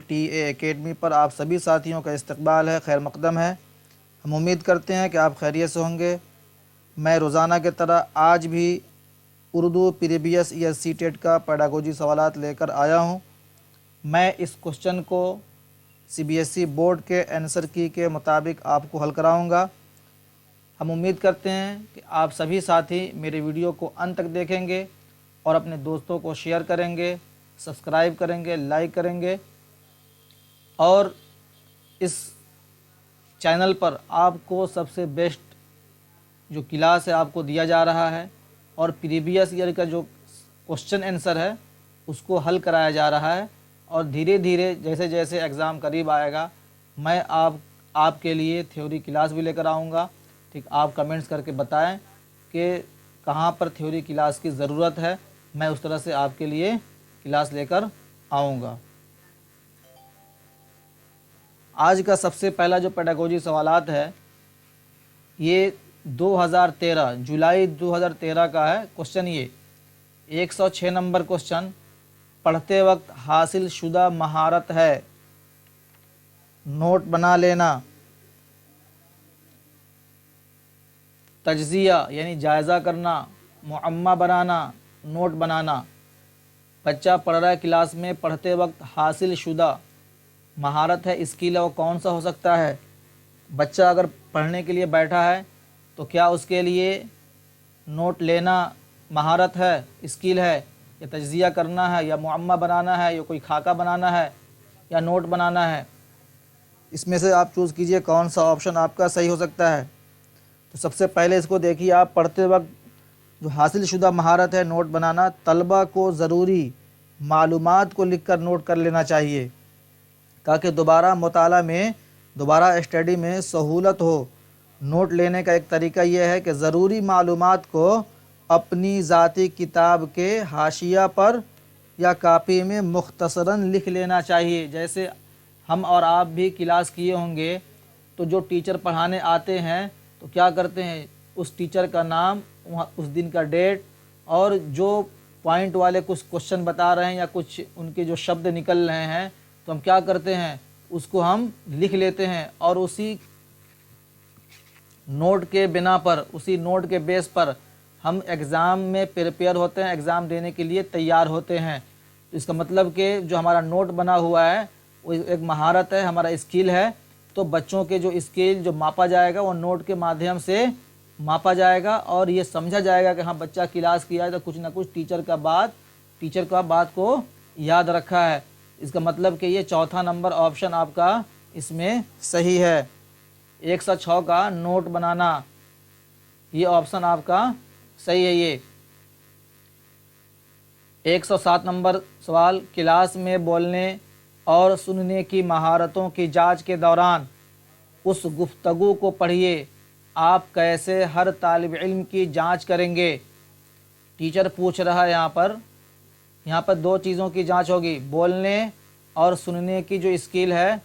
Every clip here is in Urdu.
TA اکیڈمی پر آپ سبھی ساتھیوں کا استقبال ہے، خیر مقدم ہے۔ ہم امید کرتے ہیں کہ آپ خیریت سے ہوں گے۔ میں روزانہ کی طرح آج بھی اردو پریویس ایئر سی-ٹیٹ کا پیڈاگوجی سوالات لے کر آیا ہوں۔ میں اس کوشچن کو CBSE بورڈ کے آنسر کی کے مطابق آپ کو حل کراؤں گا۔ ہم امید کرتے ہیں کہ آپ سبھی ساتھی میرے ویڈیو کو انت تک دیکھیں گے اور اپنے دوستوں کو شیئر کریں گے، سبسکرائب کریں گے، لائک کریں گے، اور اس چینل پر آپ کو سب سے بیسٹ جو کلاس ہے آپ کو دیا جا رہا ہے، اور پریویس ایئر کا جو کوشچن آنسر ہے اس کو حل کرایا جا رہا ہے، اور دھیرے دھیرے جیسے جیسے ایگزام قریب آئے گا میں آپ کے لیے تھیوری کلاس بھی لے کر آؤں گا۔ ٹھیک، آپ کمنٹس کر کے بتائیں کہ کہاں پر تھیوری کلاس کی ضرورت ہے، میں اس طرح سے آپ کے لیے کلاس لے کر آؤں گا۔ آج کا سب سے پہلا جو پیڈاگوجی سوالات ہے یہ 2013 جولائی 2013 کا ہے کوشچن۔ یہ 106 نمبر کوشچن پڑھتے وقت حاصل شدہ مہارت ہے۔ نوٹ بنا لینا۔ تجزیہ یعنی جائزہ کرنا، معمہ بنانا، نوٹ بنانا۔ بچہ پڑھ رہا ہے کلاس میں، پڑھتے وقت حاصل شدہ مہارت ہے، اسکل ہے، وہ کون سا ہو سکتا ہے؟ بچہ اگر پڑھنے کے لیے بیٹھا ہے تو کیا اس کے لیے نوٹ لینا مہارت ہے، اسکل ہے، یا تجزیہ کرنا ہے، یا معمہ بنانا ہے، یا کوئی خاکہ بنانا ہے، یا نوٹ بنانا ہے؟ اس میں سے آپ چوز کیجئے کون سا آپشن آپ کا صحیح ہو سکتا ہے۔ تو سب سے پہلے اس کو دیکھیے، آپ پڑھتے وقت جو حاصل شدہ مہارت ہے نوٹ بنانا، طلبہ کو ضروری معلومات کو لکھ کر نوٹ کر لینا چاہیے تاکہ دوبارہ مطالعہ میں، دوبارہ اسٹڈی میں سہولت ہو۔ نوٹ لینے کا ایک طریقہ یہ ہے کہ ضروری معلومات کو اپنی ذاتی کتاب کے حاشیہ پر یا کاپی میں مختصراً لکھ لینا چاہیے۔ جیسے ہم اور آپ بھی کلاس کیے ہوں گے تو جو ٹیچر پڑھانے آتے ہیں تو کیا کرتے ہیں، اس ٹیچر کا نام، اس دن کا ڈیٹ، اور جو پوائنٹ والے کچھ کوشچن بتا رہے ہیں یا کچھ ان کے جو شبد نکل رہے ہیں تو ہم کیا کرتے ہیں، اس کو ہم لکھ لیتے ہیں، اور اسی نوٹ کے بنا پر، اسی نوٹ کے بیس پر ہم ایگزام میں پریپیئر ہوتے ہیں، ایگزام دینے کے لیے تیار ہوتے ہیں۔ اس کا مطلب کہ جو ہمارا نوٹ بنا ہوا ہے وہ ایک مہارت ہے، ہمارا اسکل ہے، تو بچوں کے جو اسکل جو ماپا جائے گا وہ نوٹ کے مادھیم سے ماپا جائے گا، اور یہ سمجھا جائے گا کہ ہاں بچہ کلاس کیا ہے تو کچھ نہ کچھ ٹیچر کا بات کو یاد رکھا ہے۔ اس کا مطلب کہ یہ چوتھا نمبر آپشن آپ کا اس میں صحیح ہے۔ 106 کا نوٹ بنانا، یہ آپشن آپ کا صحیح ہے۔ یہ 107 نمبر سوال، کلاس میں بولنے اور سننے کی مہارتوں کی جانچ کے دوران اس گفتگو کو پڑھیے۔ آپ کیسے ہر طالب علم کی جانچ کریں گے؟ ٹیچر پوچھ رہا ہے یہاں پر دو چیزوں کی جانچ ہوگی، بولنے اور سننے کی جو اسکل ہے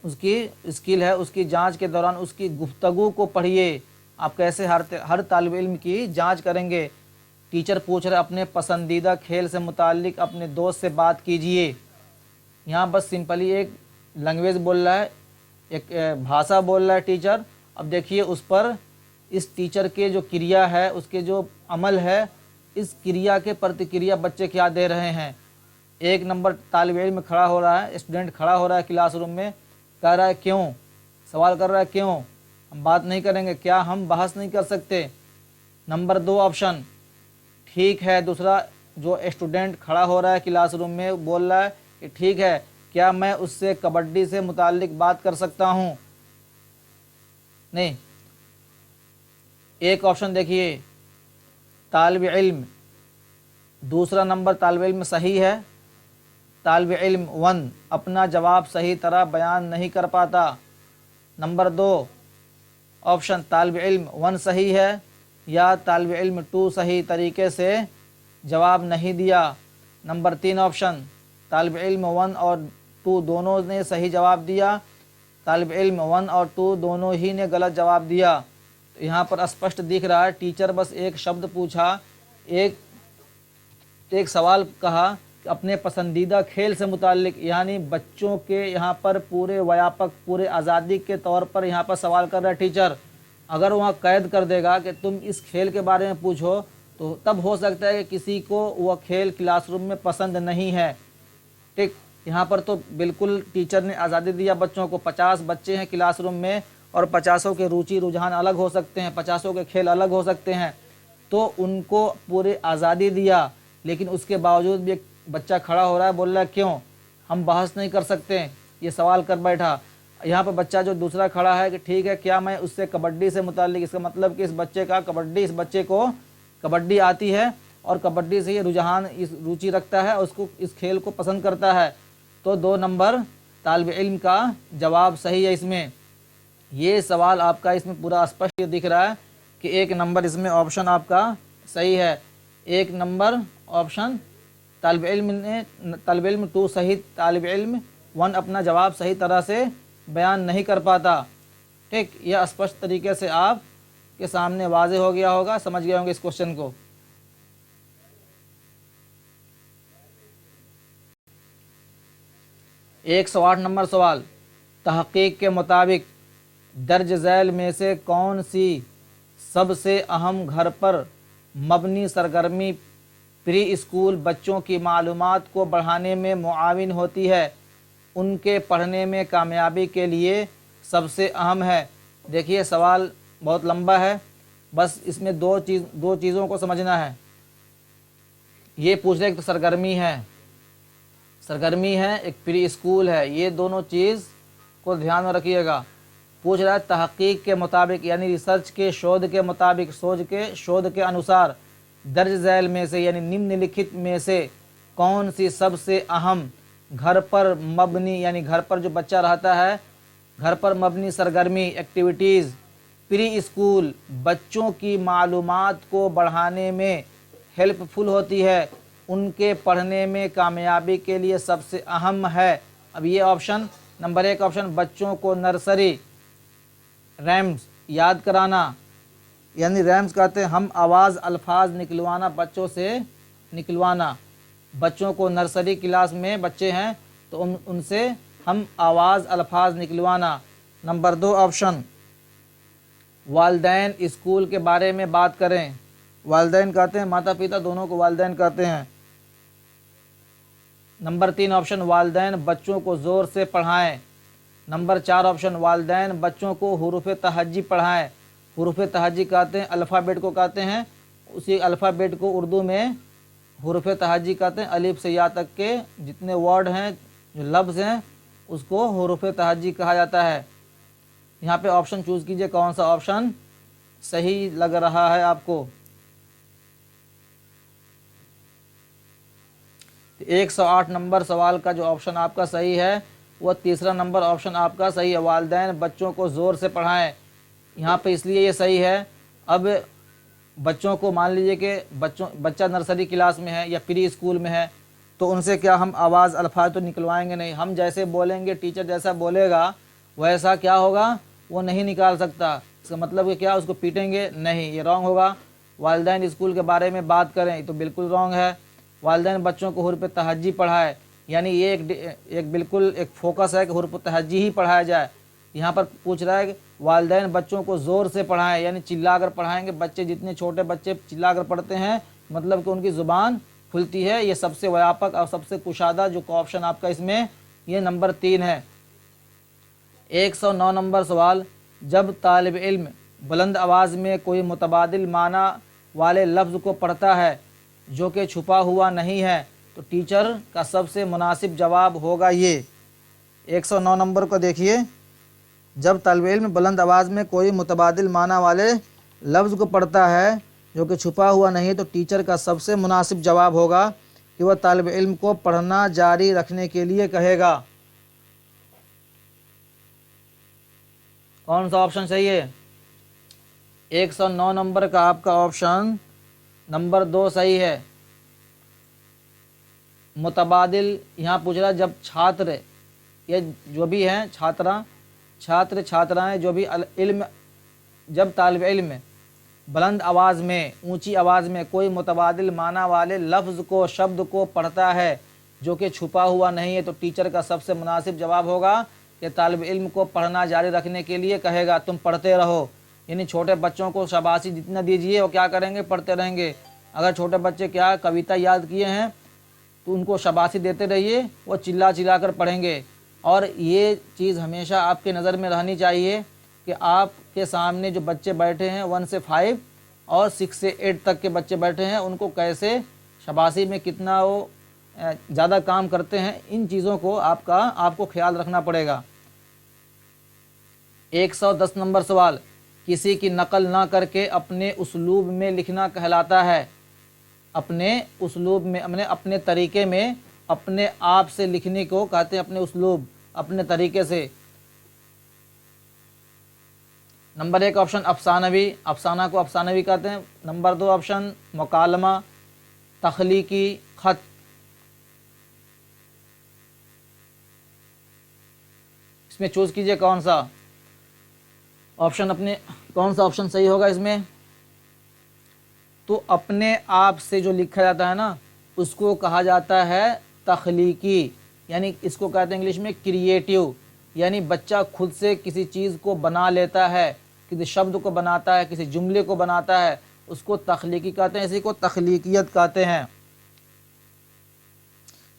اس کی جانچ کے دوران اس کی گفتگو کو پڑھیے۔ آپ کیسے ہر طالب علم کی جانچ کریں گے؟ ٹیچر پوچھ رہا ہے اپنے پسندیدہ کھیل سے متعلق اپنے دوست سے بات کیجئے۔ یہاں بس سمپلی ایک لینگویج بول رہا ہے، ایک بھاشا بول رہا ہے ٹیچر۔ اب دیکھیے اس پر اس ٹیچر کے جو کریا ہے، اس کے جو عمل ہے، اس کریا کے پرتکریا بچے کیا دے رہے ہیں۔ ایک نمبر طالب علم کھڑا ہو رہا ہے، اسٹوڈنٹ کھڑا ہو رہا ہے کلاس روم میں، کہہ رہا ہے کیوں، سوال کر رہا ہے کیوں، ہم بات نہیں کریں گے، کیا ہم بحث نہیں کر سکتے؟ نمبر 2 آپشن ٹھیک ہے۔ دوسرا جو اسٹوڈنٹ کھڑا ہو رہا ہے کلاس روم میں بول رہا ہے کہ ٹھیک ہے، کیا میں اس سے کبڈی سے متعلق بات کر سکتا ہوں؟ نہیں۔ ایک آپشن دیکھیے طالب علم، دوسرا نمبر طالب علم صحیح ہے۔ طالب علم 1 اپنا جواب صحیح طرح بیان نہیں کر پاتا۔ نمبر 2 آپشن طالب علم 1 صحیح ہے یا طالب علم 2 صحیح طریقے سے جواب نہیں دیا۔ نمبر 3 آپشن طالب علم 1 اور 2 دونوں نے صحیح جواب دیا، طالب علم 1 اور 2 دونوں ہی نے غلط جواب دیا۔ تو یہاں پر اسپشٹ دکھ رہا ہے ٹیچر بس ایک شبد پوچھا، ایک سوال کہا اپنے پسندیدہ کھیل سے متعلق، یعنی بچوں کے یہاں پر پورے ویاپک پورے آزادی کے طور پر یہاں پر سوال کر رہا ہے ٹیچر۔ اگر وہاں قید کر دے گا کہ تم اس کھیل کے بارے میں پوچھو تو تب ہو سکتا ہے کہ کسی کو وہ کھیل کلاس روم میں پسند نہیں ہے، ٹھیک۔ یہاں پر تو بالکل ٹیچر نے آزادی دیا بچوں کو، 50 بچے ہیں کلاس روم میں اور 50 کے روچی رجحان الگ ہو سکتے ہیں، 50 کے کھیل الگ ہو سکتے ہیں، تو ان کو پورے آزادی دیا، لیکن اس کے باوجود بھی ایک بچہ کھڑا ہو رہا ہے، بول رہا ہے کیوں ہم بحث نہیں کر سکتے، یہ سوال کر بیٹھا۔ یہاں پہ بچہ جو دوسرا کھڑا ہے کہ ٹھیک ہے کیا میں اس سے کبڈی سے متعلق، اس کا مطلب کہ اس بچے کو کبڈی آتی ہے اور کبڈی سے یہ رجحان اس روچی رکھتا ہے اور اس کو اس کھیل کو پسند کرتا ہے، تو 2 نمبر طالب علم کا جواب صحیح ہے۔ اس میں یہ سوال آپ کا اس میں پورا اسپشٹ دکھ رہا ہے کہ 1 نمبر اس میں آپشن آپ کا صحیح ہے۔ 1 نمبر آپشن طالب علم 2 صحیح، طالب علم 1 اپنا جواب صحیح طرح سے بیان نہیں کر پاتا، ٹھیک۔ یہ اسپشٹ طریقے سے آپ کے سامنے واضح ہو گیا ہوگا، سمجھ گئے ہوں گے اس کوشچن کو۔ 108 نمبر سوال، تحقیق کے مطابق درج ذیل میں سے کون سی سب سے اہم گھر پر مبنی سرگرمی پری اسکول بچوں کی معلومات کو بڑھانے میں معاون ہوتی ہے، ان کے پڑھنے میں کامیابی کے لیے سب سے اہم ہے؟ دیکھیے سوال بہت لمبا ہے، بس اس میں دو چیزوں کو سمجھنا ہے۔ یہ پوچھ رہے کہ سرگرمی ہے ایک پری اسکول ہے، یہ دونوں چیز کو دھیان میں رکھیے گا۔ پوچھ رہا ہے تحقیق کے مطابق، یعنی ریسرچ کے شودھ کے مطابق، شودھ کے انوسار درج ذیل میں سے یعنی نمن لکھت میں سے کون سی سب سے اہم گھر پر مبنی، یعنی گھر پر جو بچہ رہتا ہے گھر پر مبنی سرگرمی ایکٹیویٹیز پری اسکول بچوں کی معلومات کو بڑھانے میں ہیلپ فل ہوتی ہے، ان کے پڑھنے میں کامیابی کے لیے سب سے اہم ہے؟ اب یہ آپشن نمبر 1 آپشن بچوں کو نرسری ریمز یاد کرانا، یعنی ریمز کہتے ہیں ہم آواز الفاظ نکلوانا، بچوں سے نکلوانا، بچوں کو نرسری کلاس میں بچے ہیں تو ان سے ہم آواز الفاظ نکلوانا۔ نمبر 2 آپشن والدین اسکول کے بارے میں بات کریں، والدین کہتے ہیں ماتا پتا دونوں کو والدین کہتے ہیں۔ نمبر 3 آپشن والدین بچوں کو زور سے پڑھائیں۔ نمبر 4 آپشن والدین بچوں کو حروف تہجی پڑھائیں۔ حروف تہجی کہتے ہیں الفابیٹ کو کہتے ہیں، اسی الفابیٹ کو اردو میں حروف تہجی کہتے ہیں، الف سے یا تک کے جتنے ورڈ ہیں جو لفظ ہیں اس کو حروف تہجی کہا جاتا ہے۔ یہاں پہ آپشن چوز کیجئے کون سا آپشن صحیح لگ رہا ہے آپ کو۔ 108 نمبر سوال کا جو آپشن آپ کا صحیح ہے وہ 3 نمبر آپشن آپ کا صحیح ہے، والدین بچوں کو زور سے پڑھائیں۔ یہاں پہ اس لیے یہ صحیح ہے، اب بچوں کو مان لیجئے کہ بچہ نرسری کلاس میں ہے یا پری اسکول میں ہے تو ان سے کیا ہم آواز الفاظ تو نکلوائیں گے نہیں، ہم جیسے بولیں گے ٹیچر جیسا بولے گا ویسا کیا ہوگا وہ نہیں نکال سکتا، اس کا مطلب کہ کیا اس کو پیٹیں گے نہیں، یہ رانگ ہوگا۔ والدین اسکول کے بارے میں بات کریں یہ تو بالکل رانگ ہے۔ والدین بچوں کو حروف تہجی پڑھائے، یعنی یہ ایک بالکل ایک فوکس ہے کہ حروف تہجی ہی پڑھایا جائے۔ یہاں پر پوچھ رہا ہے کہ والدین بچوں کو زور سے پڑھائیں، یعنی چلا کر پڑھائیں گے، بچے جتنے چھوٹے بچے چلا کر پڑھتے ہیں مطلب کہ ان کی زبان کھلتی ہے، یہ سب سے ویاپک اور سب سے کشادہ جو آپشن آپ کا اس میں یہ نمبر 3 ہے۔ 109 نمبر سوال، جب طالب علم بلند آواز میں کوئی متبادل معنی والے لفظ کو پڑھتا ہے جو کہ چھپا ہوا نہیں ہے تو ٹیچر کا سب سے مناسب جواب ہوگا یہ۔ 109 نمبر کو دیکھیے، جب طالب علم بلند آواز میں کوئی متبادل معنی والے لفظ کو پڑھتا ہے جو کہ چھپا ہوا نہیں تو ٹیچر کا سب سے مناسب جواب ہوگا کہ وہ طالب علم کو پڑھنا جاری رکھنے کے لیے کہے گا۔ کون سا آپشن صحیح ہے؟ 109 نمبر کا آپ کا آپشن نمبر 2 صحیح ہے۔ متبادل یہاں پوچھ رہا ہے جب چھاتر یہ جو بھی ہیں چھاترائیں جو بھی علم، جب طالب علم بلند آواز میں اونچی آواز میں کوئی متبادل معنی والے لفظ کو شبد کو پڑھتا ہے جو کہ چھپا ہوا نہیں ہے، تو ٹیچر کا سب سے مناسب جواب ہوگا کہ طالب علم کو پڑھنا جاری رکھنے کے لیے کہے گا تم پڑھتے رہو، یعنی چھوٹے بچوں کو شاباشی جتنا دیجیے وہ کیا کریں گے، پڑھتے رہیں گے۔ اگر چھوٹے بچے کیا کویتا یاد کیے ہیں تو ان کو شاباشی دیتے رہیے، وہ چلا چلا کر پڑھیں گے۔ اور یہ چیز ہمیشہ آپ کے نظر میں رہنی چاہیے کہ آپ کے سامنے جو بچے بیٹھے ہیں 1 سے 5 اور 6 سے 8 تک کے بچے بیٹھے ہیں، ان کو کیسے شاباشی میں کتنا وہ زیادہ کام کرتے ہیں، ان چیزوں کو آپ کو خیال رکھنا پڑے گا۔ 110 نمبر سوال، کسی کی نقل نہ کر کے اپنے اسلوب میں لکھنا کہلاتا ہے۔ اپنے اسلوب میں، اپنے طریقے میں اپنے آپ سے لکھنے کو کہتے ہیں اپنے اسلوب، اپنے طریقے سے۔ نمبر 1 آپشن افسانوی، افسانہ کو افسانوی کہتے ہیں۔ نمبر 2 آپشن مکالمہ، تخلیقی خط۔ اس میں چوز کیجئے کون سا آپشن صحیح ہوگا اس میں۔ تو اپنے آپ سے جو لکھا جاتا ہے نا اس کو کہا جاتا ہے تخلیقی، یعنی اس کو کہتے ہیں انگلش میں کریٹیو، یعنی بچہ خود سے کسی چیز کو بنا لیتا ہے، کسی شبد کو بناتا ہے، کسی جملے کو بناتا ہے، اس کو تخلیقی کہتے ہیں، اسی کو تخلیقیت کہتے ہیں۔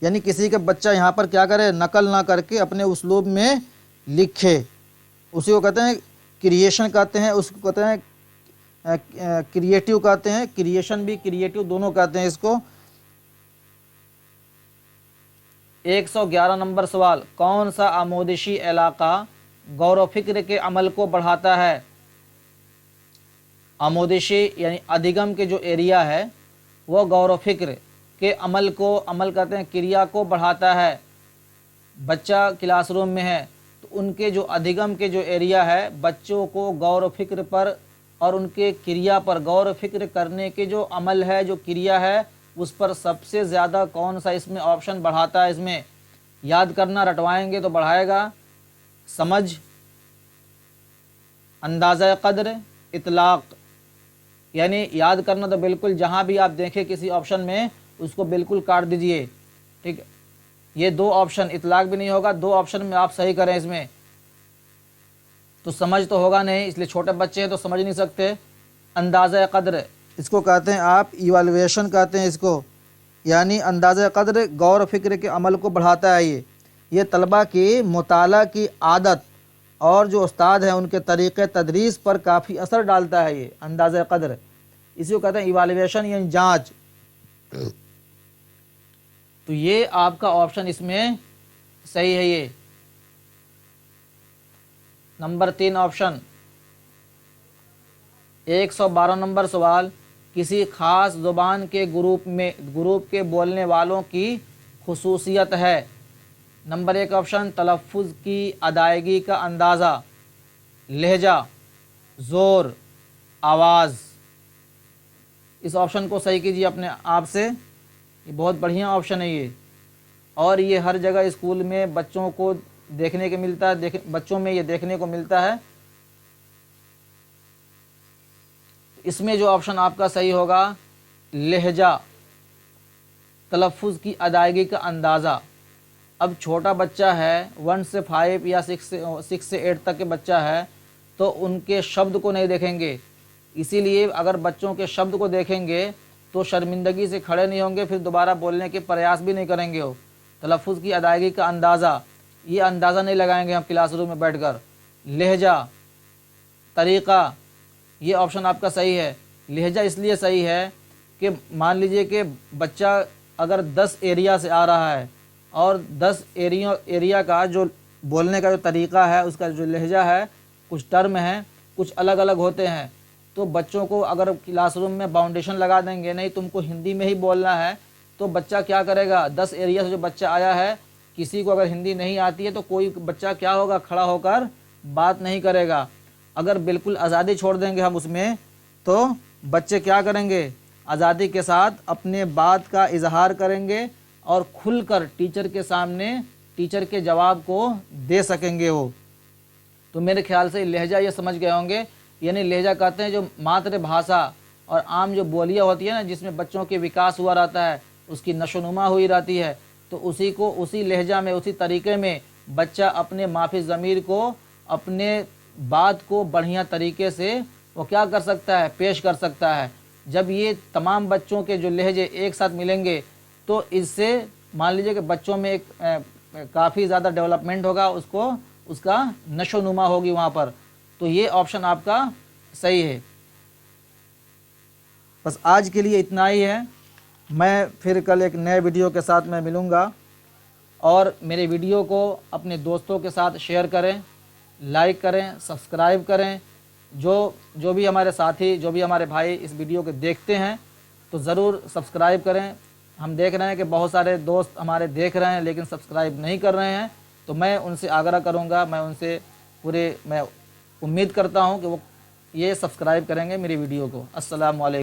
یعنی کسی کا بچہ یہاں پر کیا کرے، نقل نہ کر کے اپنے اسلوب میں لکھے، اسی کو کہتے ہیں کریشن کہتے ہیں، اس کو کہتے ہیں کریٹیو کہتے ہیں، کریشن بھی کریٹیو دونوں کہتے ہیں اس کو۔ 111 نمبر سوال، کون سا آموزشی علاقہ غور و فکر کے عمل کو بڑھاتا ہے؟ آموزشی یعنی ادھگم کے جو ایریا ہے وہ غور و فکر کے عمل کرتے ہیں، کریا کو بڑھاتا ہے۔ بچہ کلاس روم میں ہے تو ان کے جو ادھگم کے جو ایریا ہے، بچوں کو غور و فکر پر اور ان کے کریا پر غور و فکر کرنے کے جو عمل ہے، جو کریا ہے، اس پر سب سے زیادہ کون سا اس میں آپشن بڑھاتا ہے؟ اس میں یاد کرنا، رٹوائیں گے تو بڑھائے گا، سمجھ، اندازہ قدر، اطلاق۔ یعنی یاد کرنا تو بالکل جہاں بھی آپ دیکھیں کسی آپشن میں اس کو بالکل کاٹ دیجئے، ٹھیک ہے۔ یہ 2 آپشن، اطلاق بھی نہیں ہوگا، 2 آپشن میں آپ صحیح کریں۔ اس میں تو سمجھ تو ہوگا نہیں، اس لیے چھوٹے بچے ہیں تو سمجھ نہیں سکتے۔ اندازہ قدر، اس کو کہتے ہیں آپ ایوالویشن کہتے ہیں اس کو، یعنی اندازہ قدر غور و فکر کے عمل کو بڑھاتا ہے۔ یہ طلبہ کی مطالعہ کی عادت اور جو استاد ہیں ان کے طریقے تدریس پر کافی اثر ڈالتا ہے۔ یہ اندازہ قدر، اسی کو کہتے ہیں ایوالویشن یعنی جانچ۔ تو یہ آپ کا آپشن اس میں صحیح ہے۔ یہ نمبر 3 آپشن۔ 112 نمبر سوال، کسی خاص زبان کے گروپ کے بولنے والوں کی خصوصیت ہے۔ نمبر 1 آپشن تلفظ کی ادائیگی کا اندازہ، لہجہ، زور، آواز۔ اس آپشن کو صحیح کیجیے اپنے آپ سے، یہ بہت بڑھیا آپشن ہے یہ، اور یہ ہر جگہ اسکول میں بچوں کو دیکھنے کو ملتا ہے، بچوں میں یہ دیکھنے کو ملتا ہے۔ اس میں جو آپشن آپ کا صحیح ہوگا لہجہ، تلفظ کی ادائیگی کا اندازہ۔ اب چھوٹا بچہ ہے 1 سے 5 یا 6 سے 8 تک کے بچہ ہے تو ان کے شبد کو نہیں دیکھیں گے، اسی لیے اگر بچوں کے شبد کو دیکھیں گے تو شرمندگی سے کھڑے نہیں ہوں گے، پھر دوبارہ بولنے کے پریاس بھی نہیں کریں گے۔ وہ تلفظ کی ادائیگی کا اندازہ، یہ اندازہ نہیں لگائیں گے ہم کلاس روم میں بیٹھ کر۔ لہجہ، طریقہ، یہ آپشن آپ کا صحیح ہے۔ لہجہ اس لیے صحیح ہے کہ مان لیجئے کہ بچہ اگر 10 ایریا سے آ رہا ہے اور 10 ایریا کا جو بولنے کا جو طریقہ ہے، اس کا جو لہجہ ہے، کچھ ٹرم ہیں، کچھ الگ الگ ہوتے ہیں، تو بچوں کو اگر کلاس روم میں باؤنڈیشن لگا دیں گے، نہیں تم کو ہندی میں ہی بولنا ہے، تو بچہ کیا کرے گا؟ 10 ایریا سے جو بچہ آیا ہے، کسی کو اگر ہندی نہیں آتی ہے تو کوئی بچہ کیا ہوگا؟ کھڑا ہو کر بات نہیں کرے گا۔ اگر بالکل آزادی چھوڑ دیں گے ہم اس میں تو بچے کیا کریں گے؟ آزادی کے ساتھ اپنے بات کا اظہار کریں گے اور کھل کر ٹیچر کے سامنے ٹیچر کے جواب کو دے سکیں گے وہ۔ تو میرے خیال سے لہجہ یہ سمجھ گئے ہوں گے، یعنی لہجہ کہتے ہیں جو ماتر بھاشا اور عام جو بولیاں ہوتی ہیں نا، جس میں بچوں کے وکاس ہوا رہتا ہے، اس کی نشو و نما ہوئی رہتی ہے، تو اسی کو اسی لہجہ میں اسی طریقے میں بچہ اپنے مافی ضمیر کو اپنے بات کو بڑھیا طریقے سے وہ کیا کر سکتا ہے پیش کر سکتا ہے۔ جب یہ تمام بچوں کے جو لہجے ایک ساتھ ملیں گے تو اس سے مان لیجئے کہ بچوں میں ایک کافی زیادہ ڈیولپمنٹ ہوگا، اس کا نشو و نما ہوگی وہاں پر۔ تو یہ آپشن آپ کا صحیح ہے۔ بس آج کے لیے اتنا ہی ہے، میں پھر کل ایک نئے ویڈیو کے ساتھ میں ملوں گا، اور میرے ویڈیو کو اپنے دوستوں کے ساتھ شیئر کریں، لائک کریں، سبسکرائب کریں۔ جو بھی ہمارے ساتھی، جو بھی ہمارے بھائی اس ویڈیو کو دیکھتے ہیں تو ضرور سبسکرائب کریں۔ ہم دیکھ رہے ہیں کہ بہت سارے دوست ہمارے دیکھ رہے ہیں لیکن سبسکرائب نہیں کر رہے ہیں، تو میں ان سے آگرہ کروں گا، میں ان سے میں امید کرتا ہوں کہ وہ یہ سبسکرائب کریں گے میری ویڈیو کو۔ السلام علیکم۔